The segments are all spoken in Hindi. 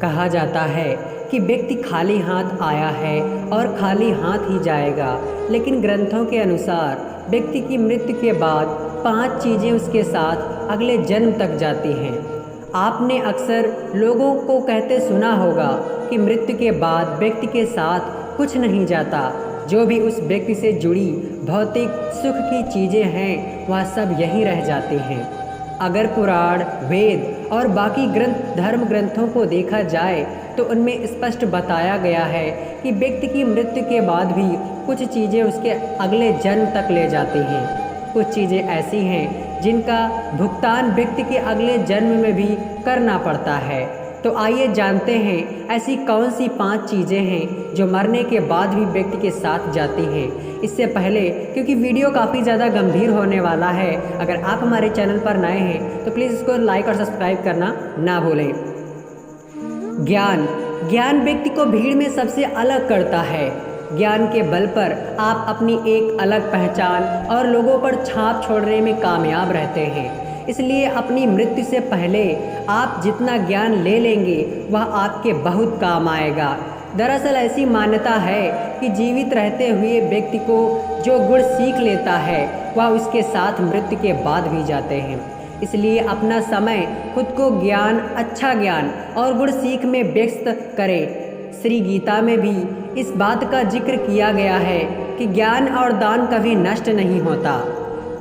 कहा जाता है कि व्यक्ति खाली हाथ आया है और खाली हाथ ही जाएगा, लेकिन ग्रंथों के अनुसार व्यक्ति की मृत्यु के बाद 5 चीज़ें उसके साथ अगले जन्म तक जाती हैं। आपने अक्सर लोगों को कहते सुना होगा कि मृत्यु के बाद व्यक्ति के साथ कुछ नहीं जाता। जो भी उस व्यक्ति से जुड़ी भौतिक सुख की चीज़ें हैं वह सब यहीं रह जाती हैं। अगर पुराण, वेद और बाकी धर्म ग्रंथों को देखा जाए तो उनमें स्पष्ट बताया गया है कि व्यक्ति की मृत्यु के बाद भी कुछ चीज़ें उसके अगले जन्म तक ले जाती हैं। कुछ चीज़ें ऐसी हैं जिनका भुगतान व्यक्ति के अगले जन्म में भी करना पड़ता है। तो आइए जानते हैं ऐसी कौन सी 5 चीज़ें हैं जो मरने के बाद भी व्यक्ति के साथ जाती हैं। इससे पहले, क्योंकि वीडियो काफ़ी ज़्यादा गंभीर होने वाला है, अगर आप हमारे चैनल पर नए हैं तो प्लीज़ इसको लाइक और सब्सक्राइब करना ना भूलें। ज्ञान व्यक्ति को भीड़ में सबसे अलग करता है। ज्ञान के बल पर आप अपनी एक अलग पहचान और लोगों पर छाप छोड़ने में कामयाब रहते हैं। इसलिए अपनी मृत्यु से पहले आप जितना ज्ञान ले लेंगे वह आपके बहुत काम आएगा। दरअसल ऐसी मान्यता है कि जीवित रहते हुए व्यक्ति को जो गुण सीख लेता है वह उसके साथ मृत्यु के बाद भी जाते हैं। इसलिए अपना समय खुद को अच्छा ज्ञान और गुण सीख में व्यस्त करें। श्री गीता में भी इस बात का जिक्र किया गया है कि ज्ञान और दान कभी नष्ट नहीं होता।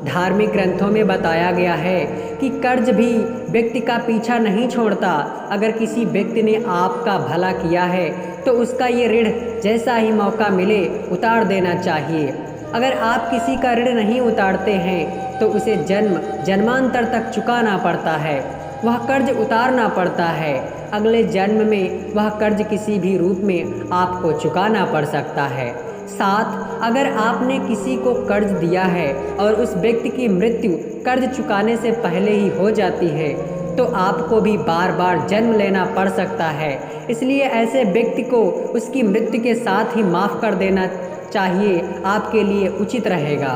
धार्मिक ग्रंथों में बताया गया है कि कर्ज भी व्यक्ति का पीछा नहीं छोड़ता। अगर किसी व्यक्ति ने आपका भला किया है तो उसका ये ऋण जैसा ही मौका मिले उतार देना चाहिए। अगर आप किसी का ऋण नहीं उतारते हैं तो उसे जन्मांतर तक चुकाना पड़ता है, वह कर्ज उतारना पड़ता है। अगले जन्म में वह कर्ज किसी भी रूप में आपको चुकाना पड़ सकता है। 7, अगर आपने किसी को कर्ज दिया है और उस व्यक्ति की मृत्यु कर्ज चुकाने से पहले ही हो जाती है तो आपको भी बार बार जन्म लेना पड़ सकता है। इसलिए ऐसे व्यक्ति को उसकी मृत्यु के साथ ही माफ़ कर देना चाहिए, आपके लिए उचित रहेगा।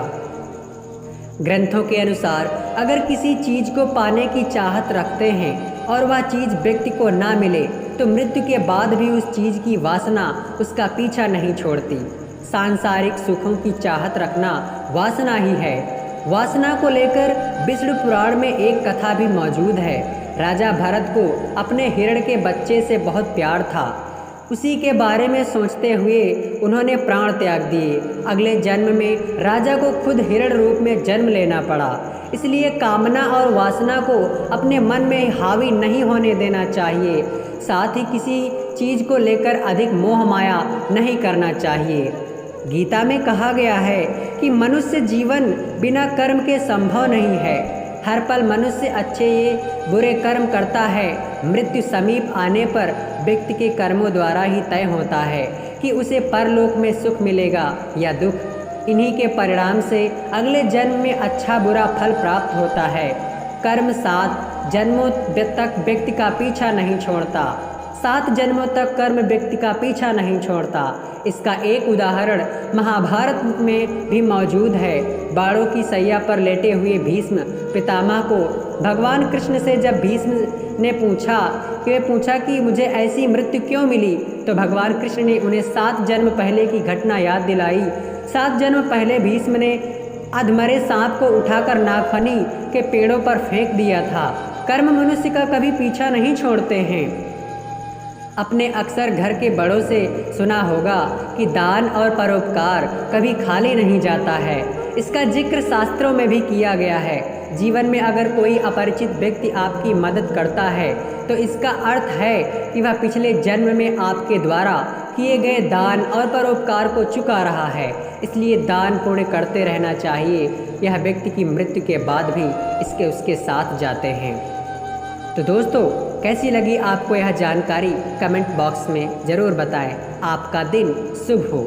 ग्रंथों के अनुसार अगर किसी चीज़ को पाने की चाहत रखते हैं और वह चीज़ व्यक्ति को ना मिले तो मृत्यु के बाद भी उस चीज़ की वासना उसका पीछा नहीं छोड़ती। सांसारिक सुखों की चाहत रखना वासना ही है। वासना को लेकर विष्णु पुराण में एक कथा भी मौजूद है। राजा भरत को अपने हिरण के बच्चे से बहुत प्यार था। उसी के बारे में सोचते हुए उन्होंने प्राण त्याग दिए। अगले जन्म में राजा को खुद हिरण रूप में जन्म लेना पड़ा। इसलिए कामना और वासना को अपने मन में हावी नहीं होने देना चाहिए। साथ ही किसी चीज़ को लेकर अधिक मोह माया नहीं करना चाहिए। गीता में कहा गया है कि मनुष्य जीवन बिना कर्म के संभव नहीं है। हर पल मनुष्य अच्छे या बुरे कर्म करता है। मृत्यु समीप आने पर व्यक्ति के कर्मों द्वारा ही तय होता है कि उसे परलोक में सुख मिलेगा या दुख। इन्हीं के परिणाम से अगले जन्म में अच्छा बुरा फल प्राप्त होता है। कर्म 7 जन्मों तक व्यक्ति का पीछा नहीं छोड़ता। 7 जन्मों तक कर्म व्यक्ति का पीछा नहीं छोड़ता। इसका एक उदाहरण महाभारत में भी मौजूद है। बाणों की सैया पर लेटे हुए भीष्म पितामह को भगवान कृष्ण से जब भीष्म ने पूछा कि मुझे ऐसी मृत्यु क्यों मिली, तो भगवान कृष्ण ने उन्हें 7 जन्म पहले की घटना याद दिलाई। 7 जन्म पहले भीष्म ने अधमरे सांप को उठाकर नागफनी के पेड़ों पर फेंक दिया था। कर्म मनुष्य का कभी पीछा नहीं छोड़ते हैं। अपने अक्सर घर के बड़ों से सुना होगा कि दान और परोपकार कभी खाली नहीं जाता है। इसका जिक्र शास्त्रों में भी किया गया है। जीवन में अगर कोई अपरिचित व्यक्ति आपकी मदद करता है तो इसका अर्थ है कि वह पिछले जन्म में आपके द्वारा किए गए दान और परोपकार को चुका रहा है। इसलिए दान पुण्य करते रहना चाहिए। यह व्यक्ति की मृत्यु के बाद भी उसके साथ जाते हैं। तो दोस्तों, कैसी लगी आपको यह जानकारी कमेंट बॉक्स में ज़रूर बताएं। आपका दिन शुभ हो।